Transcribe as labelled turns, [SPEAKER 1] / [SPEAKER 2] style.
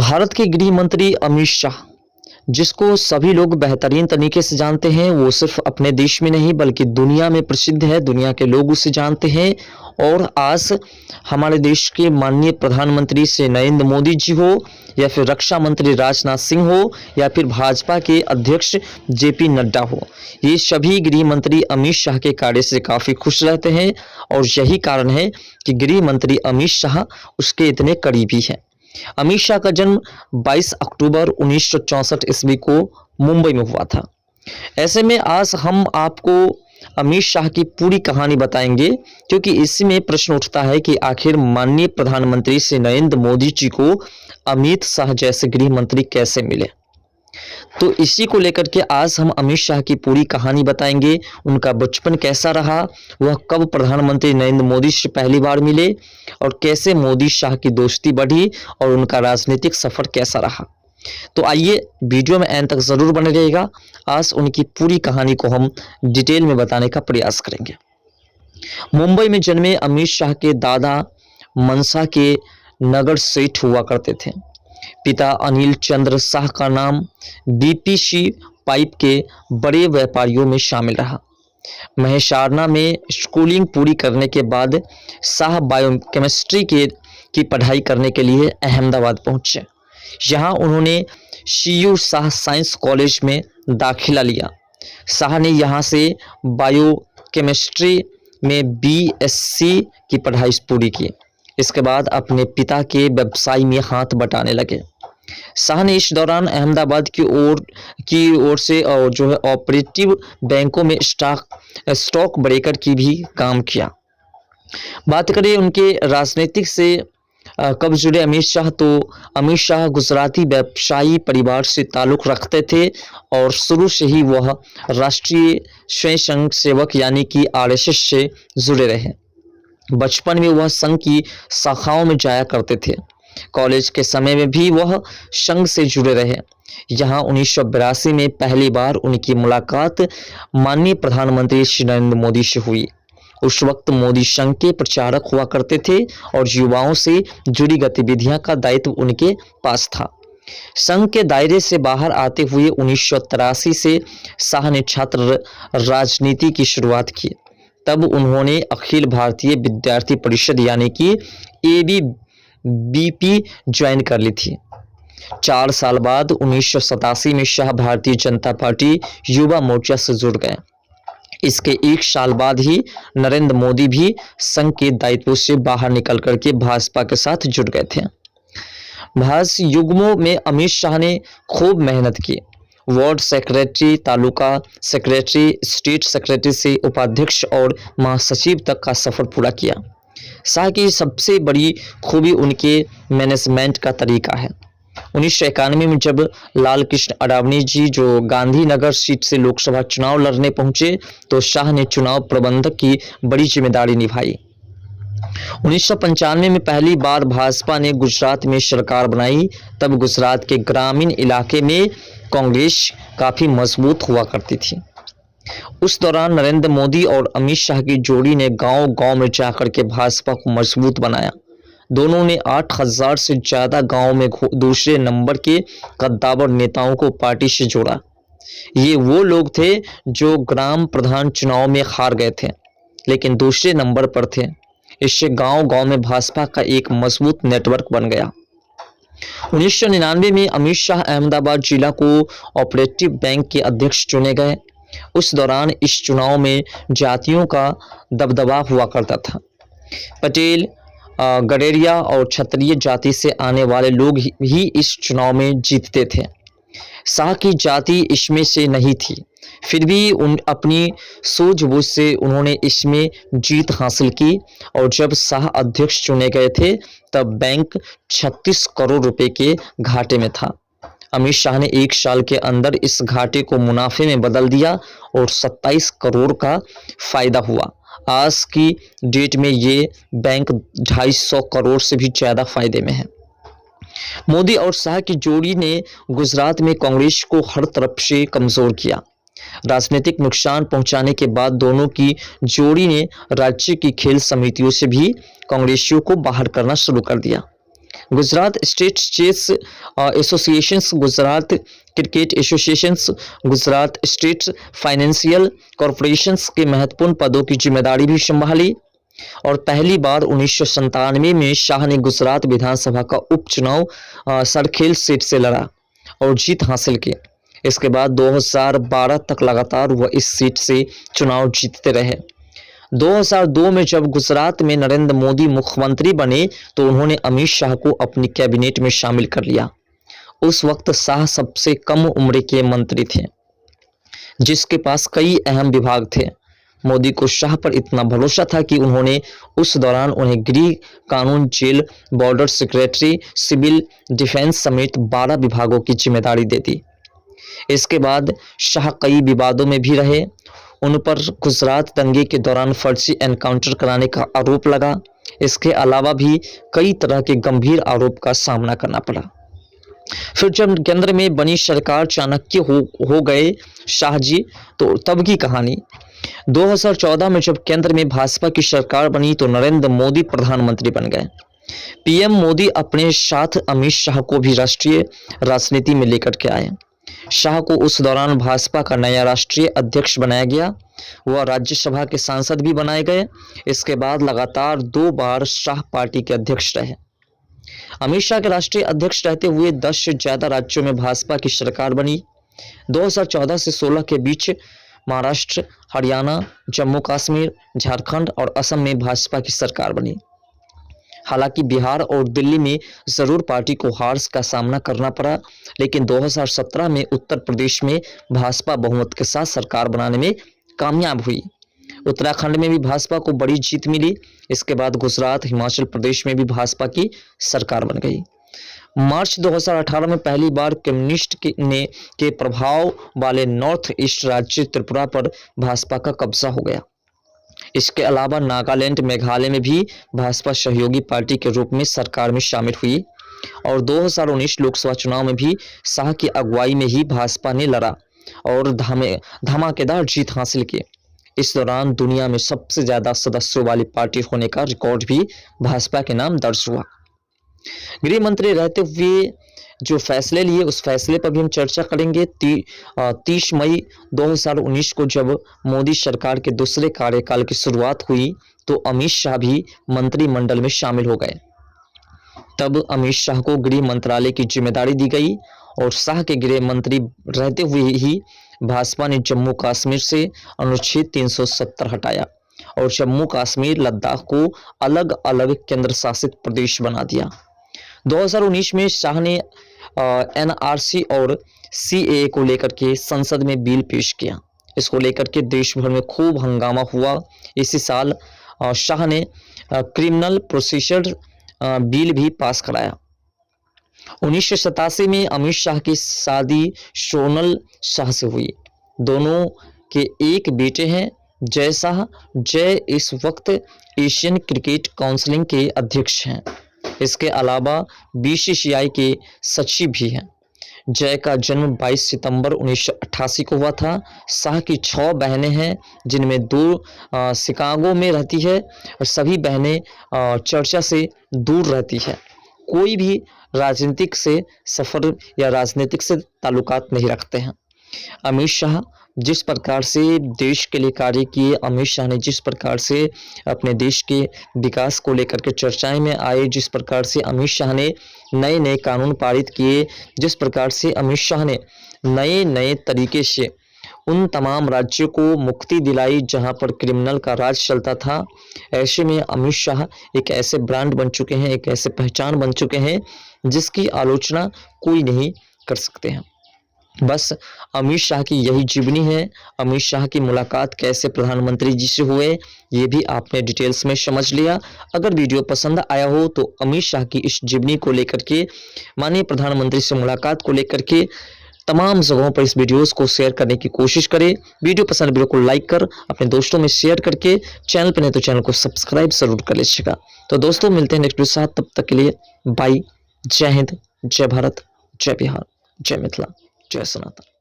[SPEAKER 1] भारत के गृह मंत्री अमित शाह, जिसको सभी लोग बेहतरीन तरीके से जानते हैं, वो सिर्फ अपने देश में नहीं बल्कि दुनिया में प्रसिद्ध है। दुनिया के लोग उसे जानते हैं। और आज हमारे देश के माननीय प्रधानमंत्री से नरेंद्र मोदी जी हो, या फिर रक्षा मंत्री राजनाथ सिंह हो, या फिर भाजपा के अध्यक्ष जेपी नड्डा हो, ये सभी गृह मंत्री अमित शाह के कार्य से काफ़ी खुश रहते हैं। और यही कारण है कि गृह मंत्री अमित शाह उसके इतने करीबी हैं। अमित शाह का जन्म 22 अक्टूबर 1964 ईस्वी को मुंबई में हुआ था। ऐसे में आज हम आपको अमित शाह की पूरी कहानी बताएंगे, क्योंकि इसमें प्रश्न उठता है कि आखिर माननीय प्रधानमंत्री से नरेंद्र मोदी जी को अमित शाह जैसे गृह मंत्री कैसे मिले। तो इसी को लेकर के आज हम अमित शाह की पूरी कहानी बताएंगे। उनका बचपन कैसा रहा, वह कब प्रधानमंत्री नरेंद्र मोदी से पहली बार मिले, और कैसे मोदी शाह की दोस्ती बढ़ी, और उनका राजनीतिक सफर कैसा रहा। तो आइए वीडियो में एंड तक जरूर बने रहिएगा। आज उनकी पूरी कहानी को हम डिटेल में बताने का प्रयास करेंगे। मुंबई में जन्मे अमित शाह के दादा मनसा के नगर सेठ हुआ करते थे। पिता अनिल चंद्र शाह का नाम बीपीसी पाइप के बड़े व्यापारियों में शामिल रहा। महेशारना में स्कूलिंग पूरी करने के बाद शाह बायोकेमिस्ट्री की पढ़ाई करने के लिए अहमदाबाद पहुंचे। यहाँ उन्होंने सीयू शाह साइंस कॉलेज में दाखिला लिया। शाह ने यहाँ से बायोकेमिस्ट्री में बीएससी की पढ़ाई पूरी की। इसके बाद अपने पिता के व्यवसाय में हाथ बटाने लगे। शाह ने इस दौरान अहमदाबाद की ओर से जो है ऑपरेटिव बैंकों में स्टॉक ब्रोकर की भी काम किया। बात करें उनके राजनीतिक से कब जुड़े अमित शाह, तो अमित शाह गुजराती व्यवसायी परिवार से ताल्लुक़ रखते थे और शुरू से ही वह राष्ट्रीय स्वयं सेवक यानी कि आरएसएस से जुड़े रहे। बचपन में वह संघ की शाखाओं में जाया करते थे। कॉलेज के समय में भी वह संघ से जुड़े रहे। यहाँ 1982 में पहली बार उनकी मुलाकात माननीय प्रधानमंत्री श्री नरेंद्र मोदी से हुई। उस वक्त मोदी संघ के प्रचारक हुआ करते थे और युवाओं से जुड़ी गतिविधियां का दायित्व उनके पास था। संघ के दायरे से बाहर आते हुए 1983 से शाह ने छात्र राजनीति की शुरुआत की। तब उन्होंने अखिल भारतीय विद्यार्थी परिषद यानी कि एबीवीपी ज्वाइन कर ली थी। 4 साल बाद 1987 में शाह भारतीय जनता पार्टी युवा मोर्चा से जुड़ गए। इसके 1 साल बाद ही नरेंद्र मोदी भी संघ के दायित्व से बाहर निकल करके भाजपा के साथ जुड़ गए थे। भाजपा युग्मों में अमित शाह ने खूब मेहनत की। Ward secretary, taluka secretary, state secretary से उपाध्यक्ष और महासचिव तक का सफर पूरा किया। शाह की सबसे बड़ी खूबी उनके मैनेजमेंट का तरीका है। 1991 में जब लाल कृष्ण अडवाणी जी जो गांधीनगर सीट से लोकसभा चुनाव लड़ने पहुंचे, तो शाह ने चुनाव प्रबंधक की बड़ी जिम्मेदारी निभाई। 1995 में पहली बार भाजपा ने गुजरात में सरकार बनाई। तब गुजरात के ग्रामीण इलाके में कांग्रेस काफी मजबूत हुआ करती थी। उस दौरान नरेंद्र मोदी और अमित शाह की जोड़ी ने गांव-गांव में जाकर के भाजपा को मजबूत बनाया। दोनों ने 8000 से ज्यादा गांव में दूसरे नंबर के कद्दावर नेताओं को पार्टी से जोड़ा। ये वो लोग थे जो ग्राम प्रधान चुनाव में हार गए थे, लेकिन दूसरे नंबर पर थे। इससे गांव-गांव में भाजपा का एक मजबूत नेटवर्क बन गया। 1999 में अमित शाह अहमदाबाद जिला को ऑपरेटिव बैंक के अध्यक्ष चुने गए। उस दौरान इस चुनाव में जातियों का दबदबा हुआ करता था। पटेल, गडेरिया और क्षत्रिय जाति से आने वाले लोग ही इस चुनाव में जीतते थे। शाह की जाति इसमें से नहीं थी, फिर भी अपनी सूझबूझ से उन्होंने इसमें जीत हासिल की। और जब शाह अध्यक्ष चुने गए थे, तब बैंक 36 करोड़ रुपए के घाटे में था। अमित शाह ने 1 साल के अंदर इस घाटे को मुनाफे में बदल दिया और 27 करोड़ का फायदा हुआ। आज की डेट में ये बैंक 250 करोड़ से भी ज्यादा फायदे में है। मोदी और शाह की जोड़ी ने गुजरात में कांग्रेस को हर तरफ से कमजोर किया। राजनीतिक नुकसान पहुंचाने के बाद दोनों की जोड़ी ने राज्य की खेल समितियों से भी कांग्रेसियों को बाहर करना शुरू कर दिया। Gujarat state chess associations, Gujarat cricket associations, Gujarat state financial corporations के महत्वपूर्ण पदों की जिम्मेदारी भी संभाली। और पहली बार 1997 में शाह ने गुजरात विधानसभा का उपचुनाव सरखेल सीट से लड़ा और जीत हासिल की। इसके बाद 2012 तक लगातार वह इस सीट से चुनाव जीतते रहे। 2002 में जब गुजरात में नरेंद्र मोदी मुख्यमंत्री बने तो उन्होंने अमित शाह को अपनी कैबिनेट में शामिल कर लिया। उस वक्त शाह सबसे कम उम्र के मंत्री थे जिसके पास कई अहम विभाग थे। मोदी को शाह पर इतना भरोसा था कि उन्होंने उस दौरान उन्हें गृह, कानून, जेल, बॉर्डर सेक्रेटरी, सिविल डिफेंस समेत 12 विभागों की जिम्मेदारी दे दी। इसके बाद शाह कई विवादों में भी रहे। उन पर गुजरात दंगे के दौरान फर्जी एनकाउंटर कराने का आरोप लगा। इसके अलावा भी कई तरह के गंभीर आरोप का सामना करना पड़ा। फिर जब केंद्र में बनी सरकार चाणक्य हो गए शाह जी, तो तब की कहानी। 2014 में जब केंद्र में भाजपा की सरकार बनी तो नरेंद्र मोदी प्रधानमंत्री बन गए। पीएम मोदी अपने साथ अमित शाह को भी राष्ट्रीय राजनीति में लेकर के आए। शाह को उस दौरान भाजपा का नया राष्ट्रीय अध्यक्ष बनाया गया। वह राज्यसभा के सांसद भी बनाए गए। इसके बाद लगातार 2 बार शाह पार्टी के अध्यक्ष रहे। अमित शाह के राष्ट्रीय अध्यक्ष रहते हुए 10 से ज्यादा राज्यों में भाजपा की सरकार बनी। 2014 से 16 के बीच महाराष्ट्र, हरियाणा, जम्मू कश्मीर, झारखंड और असम में भाजपा की सरकार बनी। हालांकि बिहार और दिल्ली में जरूर पार्टी को हार का सामना करना पड़ा, लेकिन 2017 में उत्तर प्रदेश में भाजपा बहुमत के साथ सरकार बनाने में कामयाब हुई। उत्तराखंड में भी भाजपा को बड़ी जीत मिली। इसके बाद गुजरात, हिमाचल प्रदेश में भी भाजपा की सरकार बन गई। मार्च 2018 में पहली बार कम्युनिस्ट के प्रभाव वाले नॉर्थ ईस्ट राज्य त्रिपुरा पर भाजपा का कब्जा हो गया। इसके अलावा नागालैंड, मेघालय में भी भाजपा सहयोगी पार्टी के रूप में सरकार में शामिल हुई। और 2019 लोकसभा चुनाव में भी शाह की अगुवाई में ही भाजपा ने लड़ा और धमाकेदार जीत हासिल की। इस दौरान दुनिया में सबसे ज्यादा सदस्यों वाली पार्टी होने का रिकॉर्ड भी भाजपा के नाम दर्ज हुआ। गृह मंत्री रहते हुए जो फैसले लिए उस फैसले पर भी हम चर्चा करेंगे। 30 मई 2019 को जब मोदी सरकार के दूसरे कार्यकाल की शुरुआत हुई तो अमित शाह भी मंत्रिमंडल में शामिल हो गए। तब अमित शाह को गृह मंत्रालय की जिम्मेदारी दी गई और शाह के गृह मंत्री रहते हुए ही भाजपा ने जम्मू कश्मीर से अनुच्छेद 370 हटाया और जम्मू कश्मीर, लद्दाख को अलग अलग केंद्र शासित प्रदेश बना दिया। 2019 में शाह ने एनआरसी और सीएए को लेकर के संसद में बिल पेश किया। इसको लेकर के देश भर में खूब हंगामा हुआ। इसी साल शाह ने क्रिमिनल प्रोसीजर बिल भी पास कराया। 1987 में अमित शाह की शादी सोनल शाह से हुई। दोनों के एक बेटे हैं, जय शाह। जय इस वक्त एशियन क्रिकेट काउंसिल के अध्यक्ष हैं। इसके अलावा बीसीसीआई के सचिव भी हैं। जय का जन्म 22 सितंबर 1988 को हुआ था। शाह की 6 बहनें हैं, जिनमें 2 शिकागो में रहती है और सभी बहनें चर्चा से दूर रहती है। कोई भी राजनीतिक से सफर या राजनीतिक से ताल्लुकात नहीं रखते हैं। अमित शाह जिस प्रकार से देश के लिए कार्य किए, अमित शाह ने जिस प्रकार से अपने देश के विकास को लेकर के चर्चाएं में आए, जिस प्रकार से अमित शाह ने नए नए कानून पारित किए, जिस प्रकार से अमित शाह ने नए नए तरीके से उन तमाम राज्यों को मुक्ति दिलाई जहां पर क्रिमिनल का राज चलता था, ऐसे में अमित शाह एक ऐसे ब्रांड बन चुके हैं, एक ऐसे पहचान बन चुके हैं जिसकी आलोचना कोई नहीं कर सकते हैं। बस अमित शाह की यही जीवनी है। अमित शाह की मुलाकात कैसे प्रधानमंत्री जी से हुए ये भी आपने डिटेल्स में समझ लिया। अगर वीडियो पसंद आया हो तो अमित शाह की इस जीवनी को लेकर के, माननीय प्रधानमंत्री से मुलाकात को लेकर के तमाम जगहों पर इस वीडियोस को शेयर करने की कोशिश करें। वीडियो पसंद वीडियो को लाइक कर अपने दोस्तों में शेयर करके, चैनल पर नहीं तो चैनल को सब्सक्राइब जरूर कर लीजिएगा। तो दोस्तों मिलते हैं नेक्स्ट वीडियो साथ, तब तक के लिए बाय। जय हिंद, जय भारत, जय बिहार, जय मिथिला, जय सनातन।